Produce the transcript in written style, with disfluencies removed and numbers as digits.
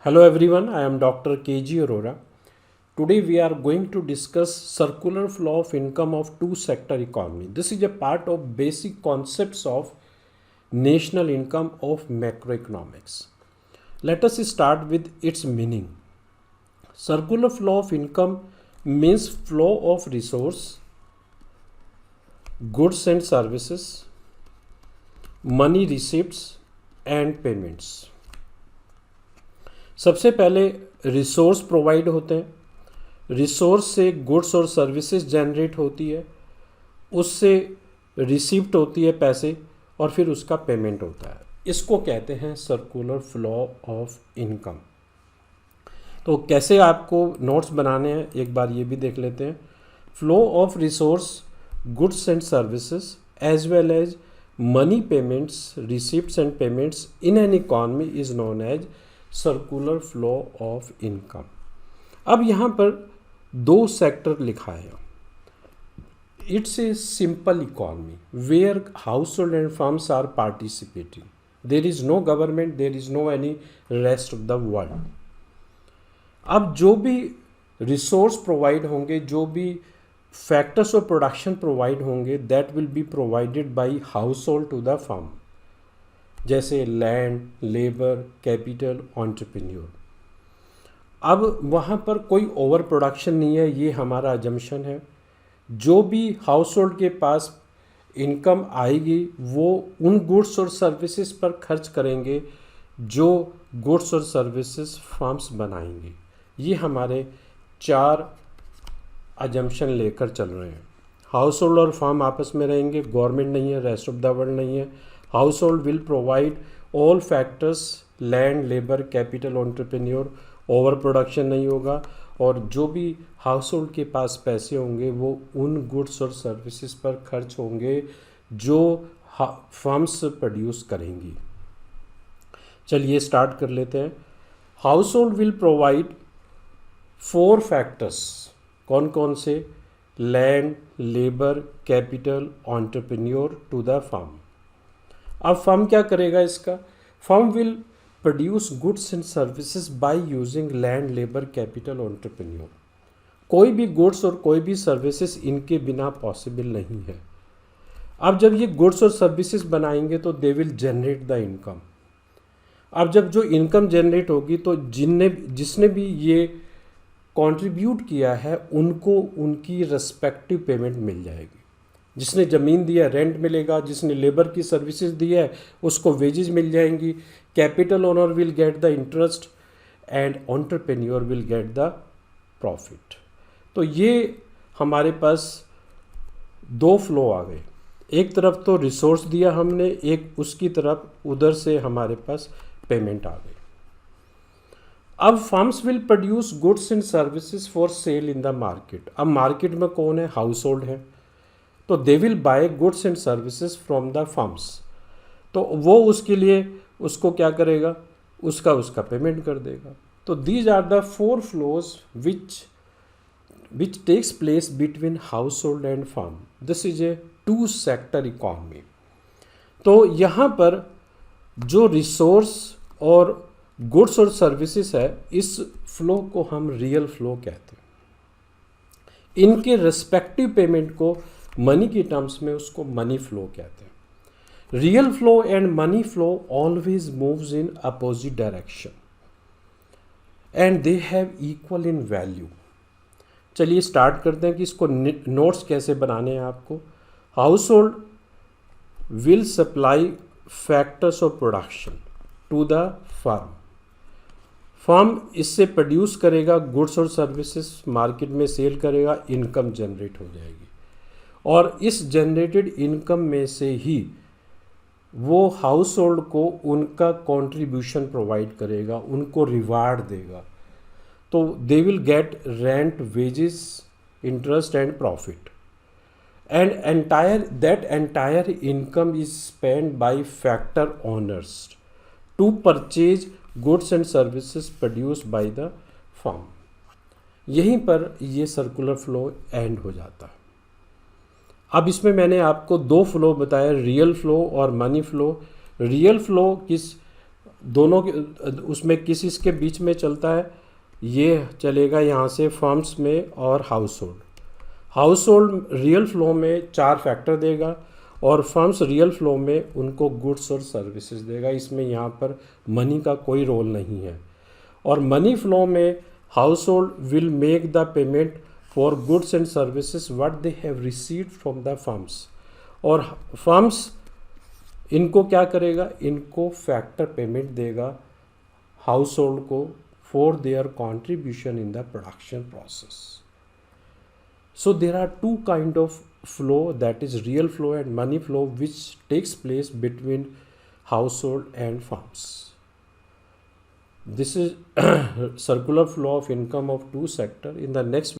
Hello everyone, I am Dr. KG Arora. Today we are going to discuss circular flow of income of two sector economy. This is a part of basic concepts of national income of macroeconomics. Let us start with its meaning. Circular flow of income means flow of resource, goods and services, money receipts and payments. सबसे पहले resource provide होते हैं, resource से goods और services generate होती है, उससे receipt होती है पैसे और फिर उसका पेमेंट होता है. इसको कहते हैं सर्कुलर फ्लो ऑफ इनकम. तो कैसे आपको नोट्स बनाने हैं एक बार ये भी देख लेते हैं. Flow of resource, goods and services as well as money payments, receipts and payments in an economy is known as circular flow of income. अब यहाँ पर दो सेक्टर लिखा है. It's a simple economy where household and firms are participating. There is no government, there is no any rest of the world. अब जो भी resource provide होंगे, जो भी फैक्टर्स ऑफ प्रोडक्शन प्रोवाइड होंगे, that will be provided by household to the firm, जैसे land, labour, capital, entrepreneur. अब वहाँ पर कोई ओवर प्रोडक्शन नहीं है, ये हमारा अजम्पशन है. जो भी हाउस होल्ड के पास इनकम आएगी वो उन गुड्स और सर्विसेज पर खर्च करेंगे जो गुड्स और सर्विसेज फर्म्स बनाएंगे. ये हमारे चार अजम्पशन लेकर चल रहे हैं. हाउस होल्ड और फर्म आपस में रहेंगे, गवर्नमेंट नहीं है, रेस्ट ऑफ द वर्ल्ड नहीं है. Household will provide all factors, land, labor, capital, entrepreneur. Over production नहीं होगा और जो भी हाउस होल्ड के पास पैसे होंगे वो उन गुड्स और सर्विसेज पर खर्च होंगे जो फर्म्स प्रोड्यूस करेंगी. चलिए स्टार्ट कर लेते हैं. Household will provide 4 factors. कौन कौन से? Land, labour, capital, entrepreneur to the firm. अब फर्म क्या करेगा इसका? Firm will produce goods and services by using land, labour, capital, entrepreneur. कोई भी गुड्स और कोई भी सर्विसेज इनके बिना पॉसिबल नहीं है. अब जब ये गुड्स और सर्विसेज बनाएंगे तो they will generate the income. अब जब जो इनकम जनरेट होगी तो जिसने भी ये कंट्रीब्यूट किया है उनको उनकी रेस्पेक्टिव पेमेंट मिल जाएगी. जिसने ज़मीन दिया रेंट मिलेगा, जिसने लेबर की सर्विसेज दी है उसको वेजेस मिल जाएंगी. Capital owner will get the interest and entrepreneur will get the profit. तो ये हमारे पास 2 फ्लो आ गए. एक तरफ तो रिसोर्स दिया हमने, एक उसकी तरफ उधर से हमारे पास पेमेंट आ गई. अब firms will produce goods and services for sale in the market. अब मार्केट में कौन है? हाउस होल्ड है. तो they will buy goods and services from the firms. तो वो उसके लिए उसको क्या करेगा? उसका पेमेंट कर देगा. तो these are the 4 flows which takes place between household and firm. This is a 2 sector economy. तो यहाँ पर जो रिसोर्स और गुड्स और सर्विसेज है, इस फ्लो को हम रियल फ्लो कहते हैं. इनके रेस्पेक्टिव पेमेंट को मनी की टर्म्स में उसको मनी फ्लो कहते हैं. Real flow and money flow always moves in opposite direction and they have equal in value. चलिए स्टार्ट करते हैं कि इसको नोट्स कैसे बनाने हैं आपको. Household will supply factors of production to the firm. Firm इससे प्रोड्यूस करेगा गुड्स और सर्विसेज, मार्केट में सेल करेगा, इनकम जनरेट हो जाएगी. और इस जनरेटेड इनकम में से ही वो हाउस होल्ड को उनका कंट्रीब्यूशन प्रोवाइड करेगा, उनको रिवार्ड देगा. तो they will get rent, wages, interest and profit. And entire income is spend by factor owners to purchase goods and services produced by the firm. यहीं पर ये सर्कुलर फ्लो एंड हो जाता है. अब इसमें मैंने आपको 2 फ्लो बताया, रियल फ्लो और मनी फ्लो. रियल फ्लो किस दोनों उसमें किस इसके बीच में चलता है, ये चलेगा यहाँ से फर्म्स में और house hold. House hold real flow में 4 फैक्टर देगा और फर्म्स रियल फ्लो में उनको गुड्स और सर्विसेज देगा। इसमें यहाँ पर मनी का कोई रोल नहीं है। और मनी फ्लो में house hold will make the payment for goods and services what they have received from the firms, और फर्म्स इनको क्या करेगा, इनको फैक्टर पेमेंट देगा हाउस होल्ड को for their contribution in the production process. So there are two kind of flow, that is real flow and money flow, which takes place between household and farms. This is circular flow of income of two sector. In the next